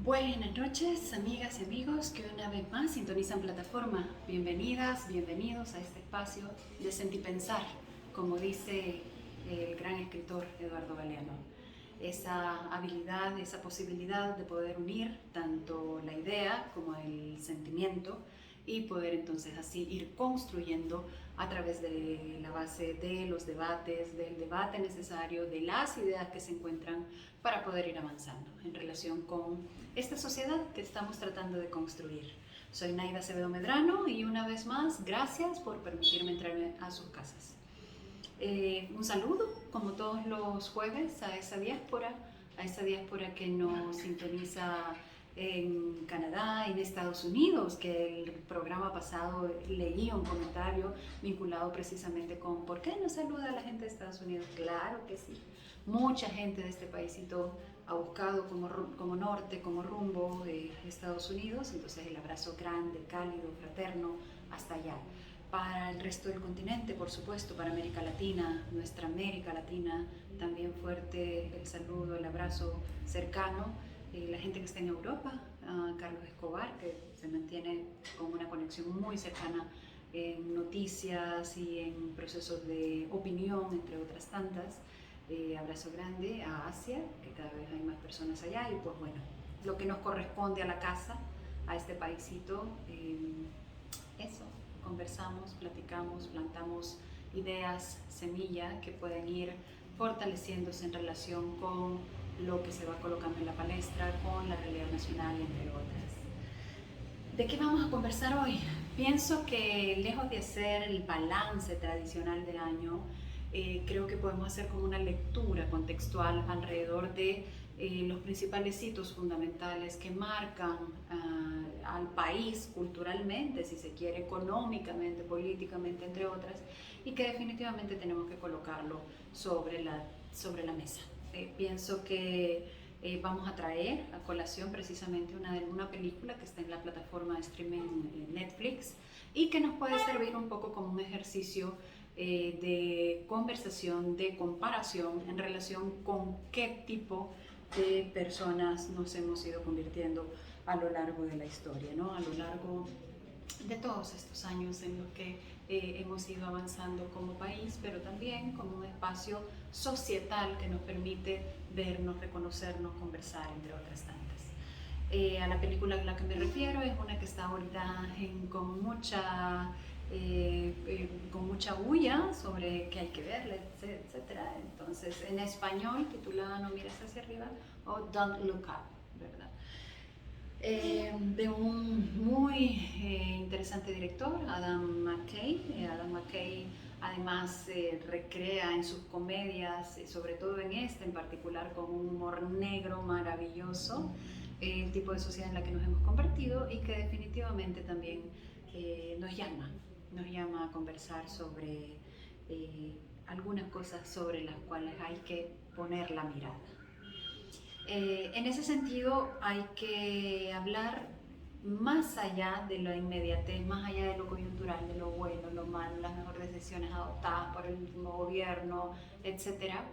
Buenas noches, amigas y amigos que una vez más sintonizan plataforma. Bienvenidas, bienvenidos a este espacio de Sentipensar, como dice el gran escritor Eduardo Galeano. Esa habilidad, esa posibilidad de poder unir tanto la idea como el sentimiento y poder entonces así ir construyendo a través de la base de los debates, del debate necesario, de las ideas que se encuentran para poder ir avanzando en relación con esta sociedad que estamos tratando de construir. Soy Naida Acevedo Medrano y una vez más, gracias por permitirme entrar a sus casas. Un saludo, como todos los jueves, a esa diáspora que nos sintoniza en Canadá, en Estados Unidos, que el programa pasado leí un comentario vinculado precisamente con ¿por qué no saluda a la gente de Estados Unidos? Claro que sí. Mucha gente de este paísito ha buscado como norte, como rumbo de Estados Unidos, entonces el abrazo grande, cálido, fraterno, hasta allá. Para el resto del continente, por supuesto, para América Latina, nuestra América Latina, también fuerte el saludo, el abrazo cercano. La gente que está en Europa, Carlos Escobar, que se mantiene con una conexión muy cercana en noticias y en procesos de opinión, entre otras tantas. Abrazo grande a Asia, que cada vez hay más personas allá, y pues bueno, lo que nos corresponde a la casa, a este paisito, eso, conversamos, platicamos, plantamos ideas, semilla que pueden ir fortaleciéndose en relación con lo que se va colocando en la palestra, con la realidad nacional, entre otras. ¿De qué vamos a conversar hoy? Pienso que lejos de hacer el balance tradicional del año, creo que podemos hacer como una lectura contextual alrededor de los principales hitos fundamentales que marcan al país culturalmente, si se quiere, económicamente, políticamente, entre otras, y que definitivamente tenemos que colocarlo sobre la mesa. Pienso que vamos a traer a colación precisamente una película que está en la plataforma de streaming Netflix y que nos puede servir un poco como un ejercicio de conversación, de comparación en relación con qué tipo de personas nos hemos ido convirtiendo a lo largo de la historia, ¿no? A lo largo de todos estos años en los que hemos ido avanzando como país, pero también como un espacio societal que nos permite vernos, reconocernos, conversar, entre otras tantas. A la película a la que me refiero es una que está ahorita con mucha bulla sobre qué hay que ver, etcétera. Entonces, en español, titulada No mires hacia arriba o Don't Look Up, ¿verdad? De un muy interesante director, Adam McKay. Adam McKay además recrea en sus comedias, sobre todo en esta en particular, con un humor negro maravilloso, el tipo de sociedad en la que nos hemos convertido y que definitivamente también nos llama a conversar sobre algunas cosas sobre las cuales hay que poner la mirada. En ese sentido hay que hablar más allá de la inmediatez, más allá de lo coyuntural, de lo bueno, lo malo, las mejores decisiones adoptadas por el último gobierno, etcétera,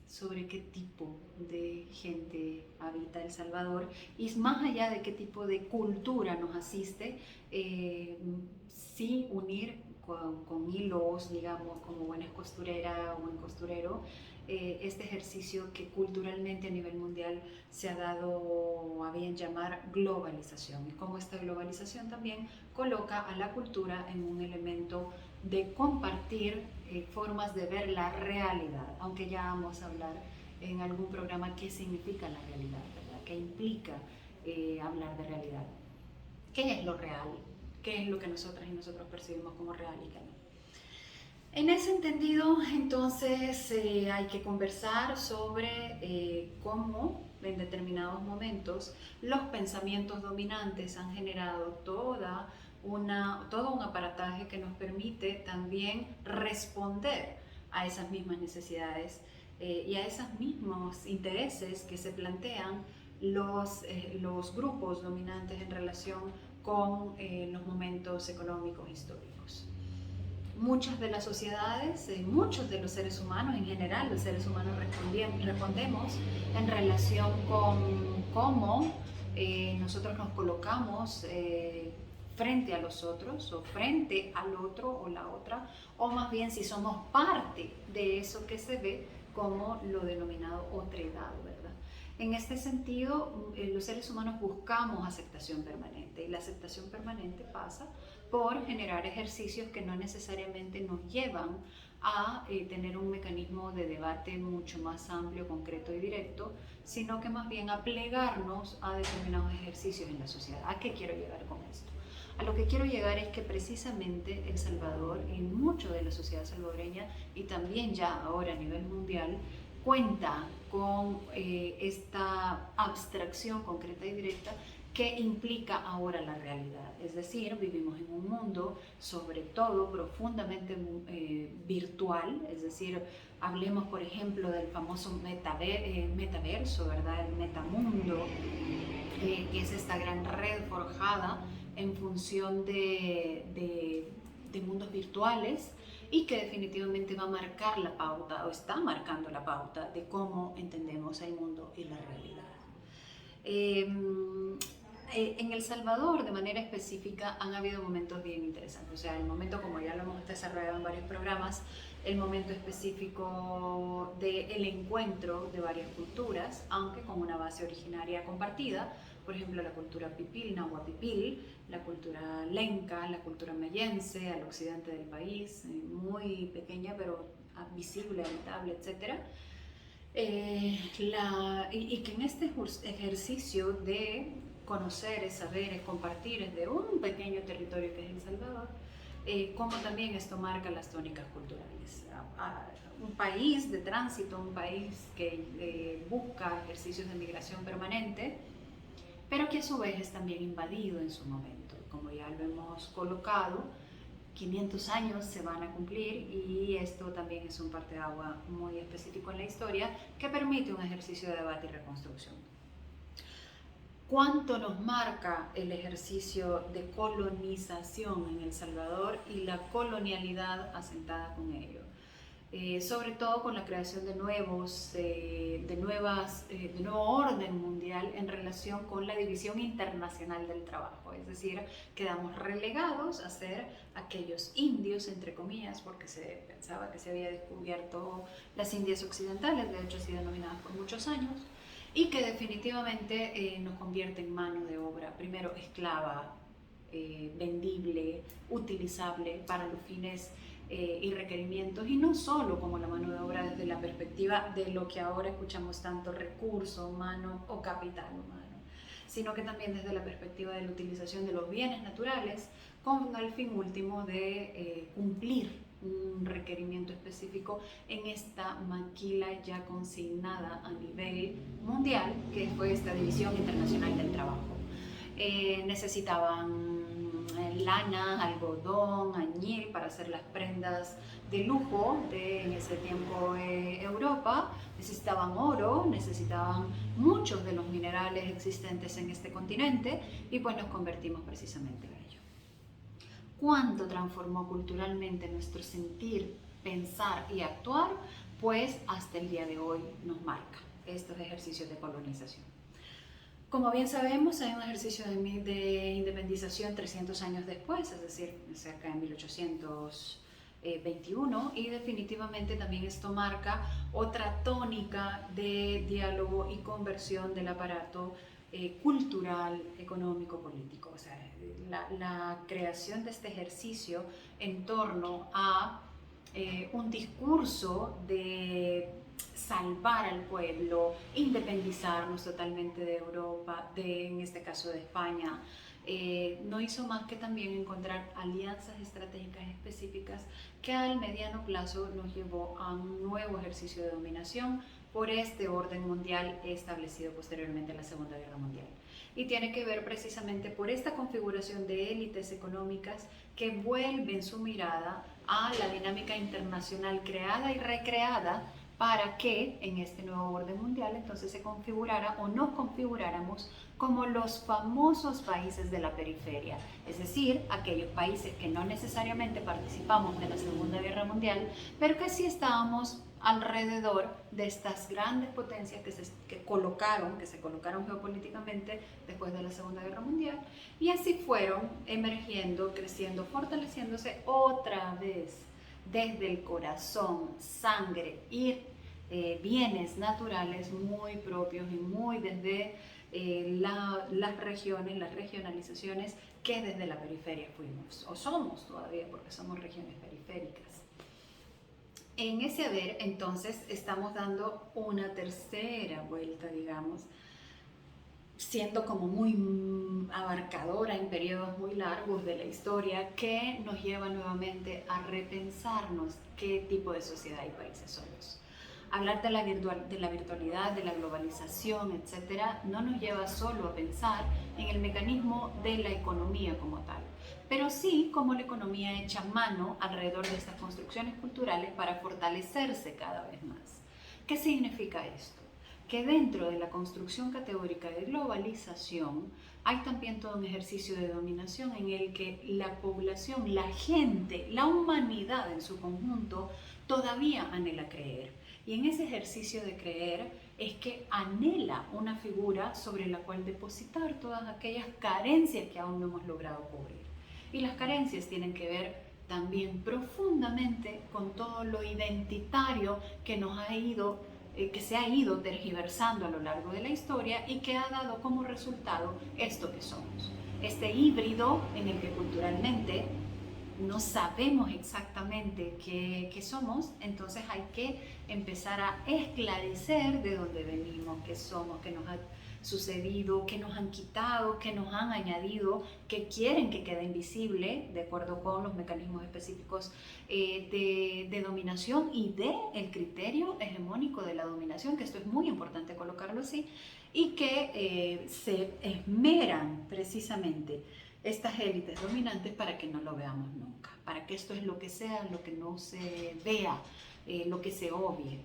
sobre qué tipo de gente habita El Salvador y más allá de qué tipo de cultura nos asiste, sí unir con hilos, digamos, como buena costurera o buen costurero, este ejercicio que culturalmente a nivel mundial se ha dado a bien llamar globalización, y cómo esta globalización también coloca a la cultura en un elemento de compartir formas de ver la realidad, aunque ya vamos a hablar en algún programa qué significa la realidad, ¿verdad? ¿Qué implica hablar de realidad? ¿Qué es lo real? ¿Qué es lo que nosotras y nosotros percibimos como real y qué no? En ese entendido, entonces, hay que conversar sobre cómo en determinados momentos los pensamientos dominantes han generado todo un aparataje que nos permite también responder a esas mismas necesidades y a esos mismos intereses que se plantean los grupos dominantes en relación con los momentos económicos históricos. Muchas de las sociedades, muchos de los seres humanos, en general los seres humanos respondemos en relación con cómo nosotros nos colocamos frente a los otros o frente al otro o la otra, o más bien si somos parte de eso que se ve como lo denominado otredad, ¿verdad? En este sentido, los seres humanos buscamos aceptación permanente, y la aceptación permanente pasa por generar ejercicios que no necesariamente nos llevan a tener un mecanismo de debate mucho más amplio, concreto y directo, sino que más bien a plegarnos a determinados ejercicios en la sociedad. ¿A qué quiero llegar con esto? A lo que quiero llegar es que precisamente El Salvador y mucho de la sociedad salvadoreña, y también ya ahora a nivel mundial, cuenta con esta abstracción concreta y directa que implica ahora la realidad. Es decir, vivimos en un mundo sobre todo profundamente virtual, es decir, hablemos por ejemplo del famoso metaverso, ¿verdad? El metamundo, que es esta gran red forjada en función de mundos virtuales, y que definitivamente va a marcar la pauta o está marcando la pauta de cómo entendemos el mundo y la realidad. En El Salvador, de manera específica, han habido momentos bien interesantes. O sea, el momento, como ya lo hemos desarrollado en varios programas, el momento específico del encuentro de varias culturas, aunque con una base originaria compartida. Por ejemplo, la cultura pipil, nahuapipil, la cultura lenca, la cultura mayense al occidente del país, muy pequeña pero visible, habitable, etc. Y que en este ejercicio de conocer, es saber, es compartir, es de un pequeño territorio que es El Salvador, como también esto marca las tónicas culturales. Un país de tránsito, un país que busca ejercicios de migración permanente, pero que a su vez es también invadido en su momento. Como ya lo hemos colocado, 500 años se van a cumplir, y esto también es un parteaguas muy específico en la historia que permite un ejercicio de debate y reconstrucción. ¿Cuánto nos marca el ejercicio de colonización en El Salvador y la colonialidad asentada con ello? Sobre todo con la creación de nuevo orden mundial en relación con la división internacional del trabajo. Es decir, quedamos relegados a ser aquellos indios, entre comillas, porque se pensaba que se había descubierto las Indias occidentales, de hecho así denominadas por muchos años, y que definitivamente nos convierte en mano de obra, primero esclava, vendible, utilizable para los fines y requerimientos, y no solo como la mano de obra desde la perspectiva de lo que ahora escuchamos tanto, recurso humano o capital humano, sino que también desde la perspectiva de la utilización de los bienes naturales con el fin último de cumplir un requerimiento específico en esta maquila ya consignada a nivel mundial, que fue esta división internacional del trabajo. Necesitaban lana, algodón, añil para hacer las prendas de lujo de en ese tiempo Europa, necesitaban oro, necesitaban muchos de los minerales existentes en este continente, y pues nos convertimos precisamente en ello. ¿Cuánto transformó culturalmente nuestro sentir, pensar y actuar? Pues hasta el día de hoy nos marca estos ejercicios de colonización. Como bien sabemos, hay un ejercicio de independización 300 años después, es decir, cerca de 1821, y definitivamente también esto marca otra tónica de diálogo y conversión del aparato cultural, económico, político. O sea, la creación de este ejercicio en torno a un discurso de salvar al pueblo, independizarnos totalmente de Europa, en este caso de España, no hizo más que también encontrar alianzas estratégicas específicas que al mediano plazo nos llevó a un nuevo ejercicio de dominación por este orden mundial establecido posteriormente a la Segunda Guerra Mundial. Y tiene que ver precisamente por esta configuración de élites económicas que vuelven su mirada a la dinámica internacional creada y recreada para que en este nuevo orden mundial entonces se configurara o nos configuráramos como los famosos países de la periferia, es decir, aquellos países que no necesariamente participamos de la Segunda Guerra Mundial, pero que sí estábamos alrededor de estas grandes potencias que se colocaron geopolíticamente después de la Segunda Guerra Mundial, y así fueron emergiendo, creciendo, fortaleciéndose otra vez desde el corazón, sangre y bienes naturales muy propios y muy desde las regiones, las regionalizaciones que desde la periferia fuimos, o somos todavía, porque somos regiones periféricas. En ese haber, entonces, estamos dando una tercera vuelta, digamos, siendo como muy abarcadora en periodos muy largos de la historia, que nos lleva nuevamente a repensarnos qué tipo de sociedad y países somos. Hablar de la virtualidad, de la globalización, etcétera, no nos lleva solo a pensar en el mecanismo de la economía como tal, pero sí como la economía echa mano alrededor de estas construcciones culturales para fortalecerse cada vez más. ¿Qué significa esto? Que dentro de la construcción categórica de globalización hay también todo un ejercicio de dominación en el que la población, la gente, la humanidad en su conjunto todavía anhela creer. Y en ese ejercicio de creer es que anhela una figura sobre la cual depositar todas aquellas carencias que aún no hemos logrado cubrir. Y las carencias tienen que ver también profundamente con todo lo identitario que se ha ido tergiversando a lo largo de la historia y que ha dado como resultado esto que somos. Este híbrido en el que culturalmente no sabemos exactamente qué somos, entonces hay que empezar a esclarecer de dónde venimos, qué somos, qué nos ha sucedido, qué nos han quitado, qué nos han añadido, qué quieren que quede invisible, de acuerdo con los mecanismos específicos de dominación y del criterio hegemónico de la dominación, que esto es muy importante colocarlo así, y que se esmeran precisamente estas élites dominantes para que no lo veamos nunca, para que esto es lo que sea, lo que no se vea, lo que se obvie.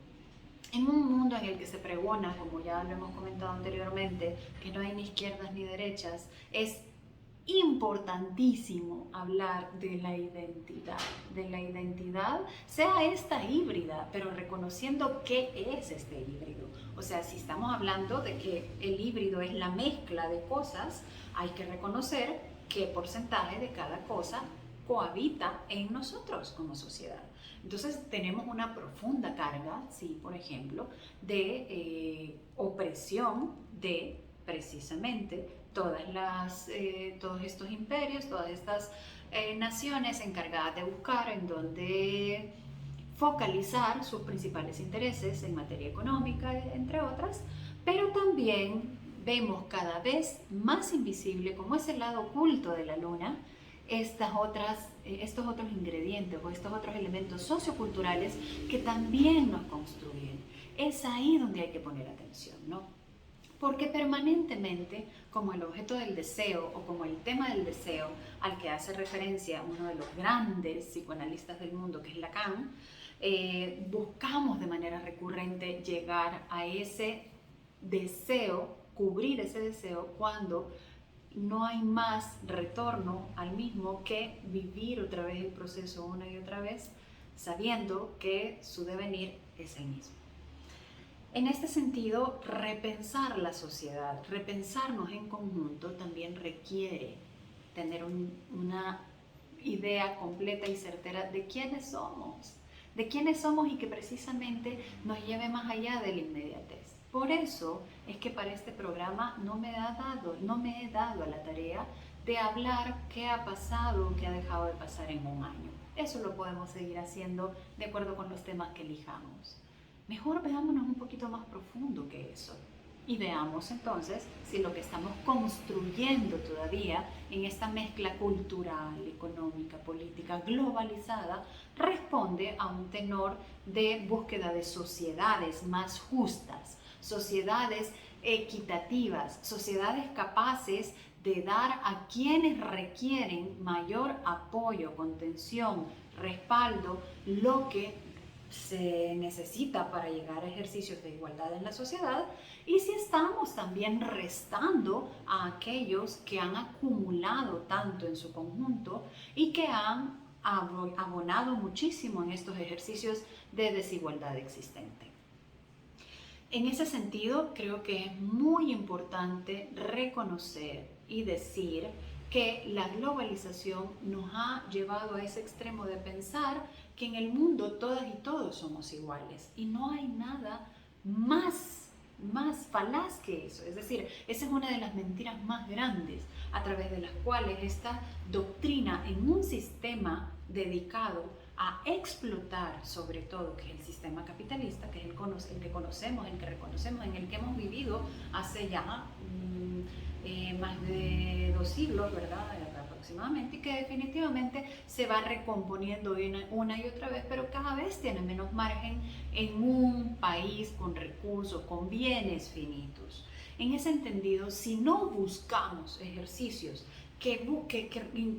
En un mundo en el que se pregona, como ya lo hemos comentado anteriormente, que no hay ni izquierdas ni derechas, es importantísimo hablar de la identidad, sea esta híbrida, pero reconociendo qué es este híbrido. O sea, si estamos hablando de que el híbrido es la mezcla de cosas, hay que reconocer qué porcentaje de cada cosa cohabita en nosotros como sociedad. Entonces tenemos una profunda carga, sí, por ejemplo, de opresión de precisamente todos estos imperios, todas estas naciones encargadas de buscar en donde focalizar sus principales intereses en materia económica, entre otras, pero también vemos cada vez más invisible, como es el lado oculto de la luna, estos otros ingredientes o estos otros elementos socioculturales que también nos construyen. Es ahí donde hay que poner atención, ¿no? Porque permanentemente, como el objeto del deseo o como el tema del deseo al que hace referencia uno de los grandes psicoanalistas del mundo, que es Lacan, buscamos de manera recurrente llegar a ese deseo, cubrir ese deseo cuando no hay más retorno al mismo que vivir otra vez el proceso una y otra vez, sabiendo que su devenir es el mismo. En este sentido, repensar la sociedad, repensarnos en conjunto, también requiere tener una idea completa y certera de quiénes somos y que precisamente nos lleve más allá de la inmediatez. Por eso es que para este programa no me he dado a la tarea de hablar qué ha pasado, qué ha dejado de pasar en un año. Eso lo podemos seguir haciendo de acuerdo con los temas que elijamos. Mejor veámonos un poquito más profundo que eso y veamos entonces si lo que estamos construyendo todavía en esta mezcla cultural, económica, política, globalizada, responde a un tenor de búsqueda de sociedades más justas, sociedades equitativas, sociedades capaces de dar a quienes requieren mayor apoyo, contención, respaldo, lo que se necesita para llegar a ejercicios de igualdad en la sociedad y si estamos también restando a aquellos que han acumulado tanto en su conjunto y que han abonado muchísimo en estos ejercicios de desigualdad existente. En ese sentido, creo que es muy importante reconocer y decir que la globalización nos ha llevado a ese extremo de pensar que en el mundo todas y todos somos iguales y no hay nada más falaz que eso. Es decir, esa es una de las mentiras más grandes a través de las cuales esta doctrina en un sistema dedicado a explotar sobre todo, que es el sistema capitalista, que es el que conocemos, el que reconocemos, en el que hemos vivido hace ya más de 2 siglos, ¿verdad? Aproximadamente, y que definitivamente se va recomponiendo una y otra vez, pero cada vez tiene menos margen en un país con recursos, con bienes finitos. En ese entendido, si no buscamos ejercicios que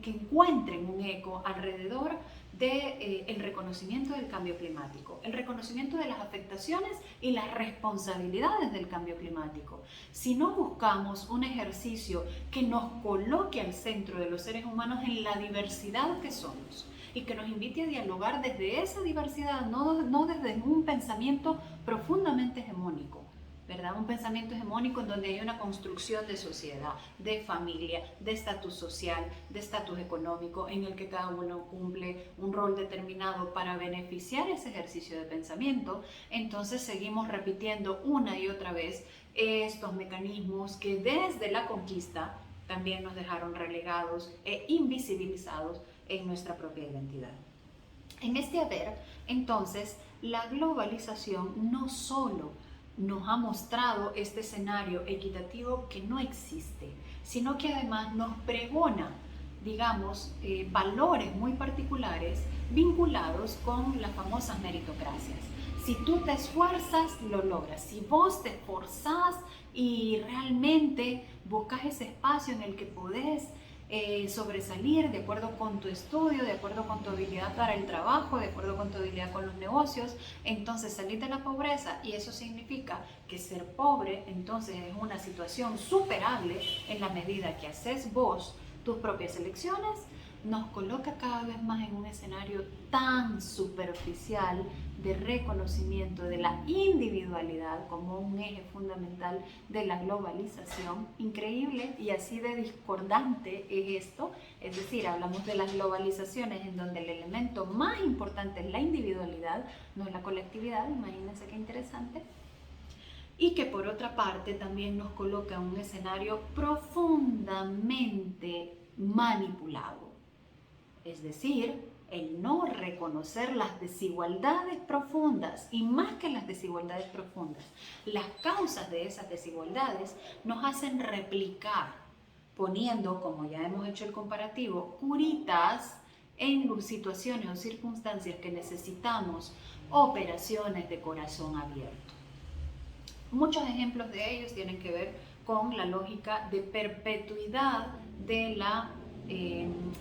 encuentren un eco alrededor del reconocimiento del cambio climático, el reconocimiento de las afectaciones y las responsabilidades del cambio climático. Si no buscamos un ejercicio que nos coloque al centro de los seres humanos en la diversidad que somos y que nos invite a dialogar desde esa diversidad, no desde un pensamiento profundamente hegemónico, ¿verdad? Un pensamiento hegemónico en donde hay una construcción de sociedad, de familia, de estatus social, de estatus económico, en el que cada uno cumple un rol determinado para beneficiar ese ejercicio de pensamiento. Entonces seguimos repitiendo una y otra vez estos mecanismos que desde la conquista también nos dejaron relegados e invisibilizados en nuestra propia identidad. En este haber, entonces, la globalización no solo nos ha mostrado este escenario equitativo que no existe, sino que además nos pregona, digamos, valores muy particulares vinculados con las famosas meritocracias. Si tú te esfuerzas, lo logras. Si vos te esforzás y realmente buscas ese espacio en el que podés sobresalir de acuerdo con tu estudio, de acuerdo con tu habilidad para el trabajo, de acuerdo con tu habilidad con los negocios, entonces salir de la pobreza, y eso significa que ser pobre entonces es una situación superable en la medida que haces vos tus propias elecciones, nos coloca cada vez más en un escenario tan superficial de reconocimiento de la individualidad como un eje fundamental de la globalización. Increíble y así de discordante es esto, es decir, hablamos de las globalizaciones en donde el elemento más importante es la individualidad, no es la colectividad, imagínense qué interesante. Y que por otra parte también nos coloca en un escenario profundamente manipulado. Es decir, el no reconocer las desigualdades profundas y más que las desigualdades profundas, las causas de esas desigualdades nos hacen replicar, poniendo, como ya hemos hecho el comparativo, curitas en situaciones o circunstancias que necesitamos operaciones de corazón abierto. Muchos ejemplos de ellos tienen que ver con la lógica de perpetuidad de la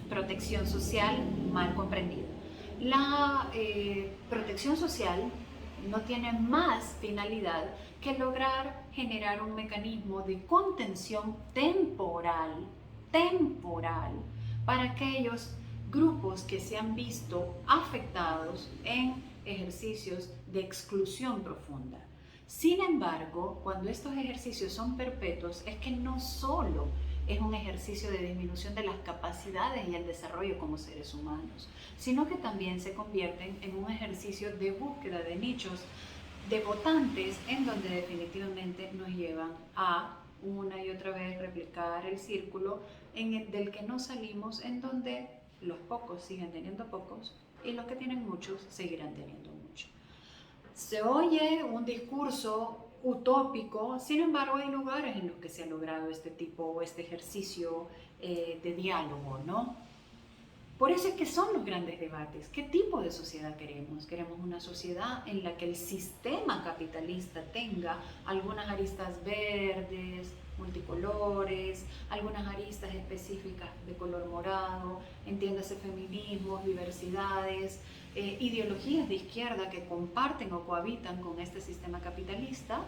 protección social mal comprendida. La protección social no tiene más finalidad que lograr generar un mecanismo de contención temporal para aquellos grupos que se han visto afectados en ejercicios de exclusión profunda. Sin embargo, cuando estos ejercicios son perpetuos, es que no solo es un ejercicio de disminución de las capacidades y el desarrollo como seres humanos, sino que también se convierten en un ejercicio de búsqueda de nichos de votantes en donde definitivamente nos llevan a una y otra vez replicar el círculo del que no salimos, en donde los pocos siguen teniendo pocos y los que tienen muchos seguirán teniendo mucho. Se oye un discurso utópico, sin embargo hay lugares en los que se ha logrado este ejercicio de diálogo, ¿no? Por eso es que son los grandes debates. ¿Qué tipo de sociedad queremos? ¿Queremos una sociedad en la que el sistema capitalista tenga algunas aristas verdes, multicolores, algunas aristas específicas de color morado, entiéndase feminismos, diversidades, ideologías de izquierda que comparten o cohabitan con este sistema capitalista,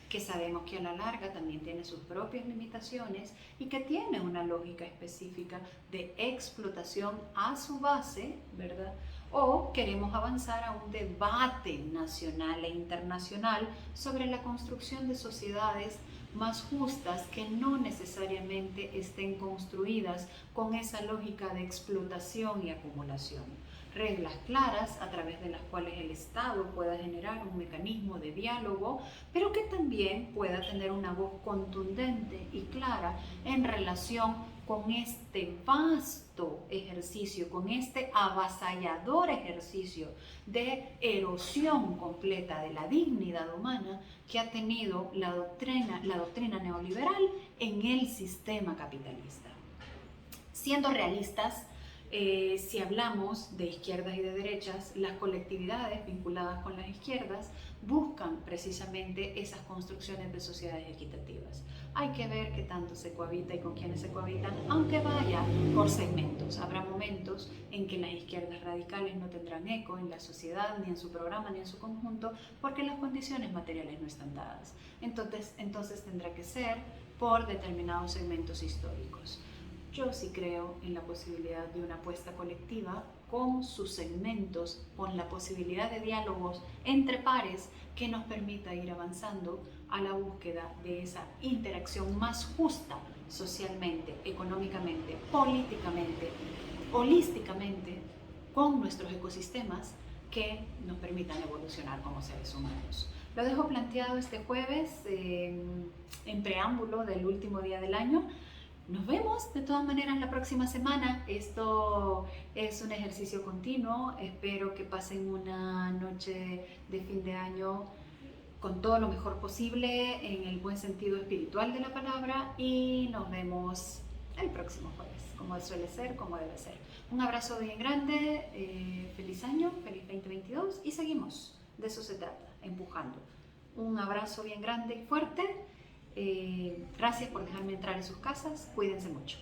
que sabemos que a la larga también tiene sus propias limitaciones y que tiene una lógica específica de explotación a su base, ¿verdad? O queremos avanzar a un debate nacional e internacional sobre la construcción de sociedades más justas que no necesariamente estén construidas con esa lógica de explotación y acumulación. Reglas claras a través de las cuales el Estado pueda generar un mecanismo de diálogo, pero que también pueda tener una voz contundente y clara en relación con este vasto ejercicio, con este avasallador ejercicio de erosión completa de la dignidad humana que ha tenido la doctrina neoliberal en el sistema capitalista. Siendo realistas, si hablamos de izquierdas y de derechas, las colectividades vinculadas con las izquierdas buscan precisamente esas construcciones de sociedades equitativas. Hay que ver qué tanto se cohabita y con quiénes se cohabitan, aunque vaya por segmentos. Habrá momentos en que las izquierdas radicales no tendrán eco en la sociedad, ni en su programa, ni en su conjunto, porque las condiciones materiales no están dadas. Entonces tendrá que ser por determinados segmentos históricos. Yo sí creo en la posibilidad de una apuesta colectiva con sus segmentos, con la posibilidad de diálogos entre pares que nos permita ir avanzando a la búsqueda de esa interacción más justa socialmente, económicamente, políticamente, holísticamente con nuestros ecosistemas que nos permitan evolucionar como seres humanos. Lo dejo planteado este jueves en preámbulo del último día del año. Nos vemos de todas maneras la próxima semana. Esto es un ejercicio continuo. Espero que pasen una noche de fin de año con todo lo mejor posible en el buen sentido espiritual de la palabra y nos vemos el próximo jueves, como suele ser, como debe ser. Un abrazo bien grande, feliz año, feliz 2022 y seguimos. De eso se trata, empujando. Un abrazo bien grande y fuerte. Gracias por dejarme entrar en sus casas. Cuídense mucho.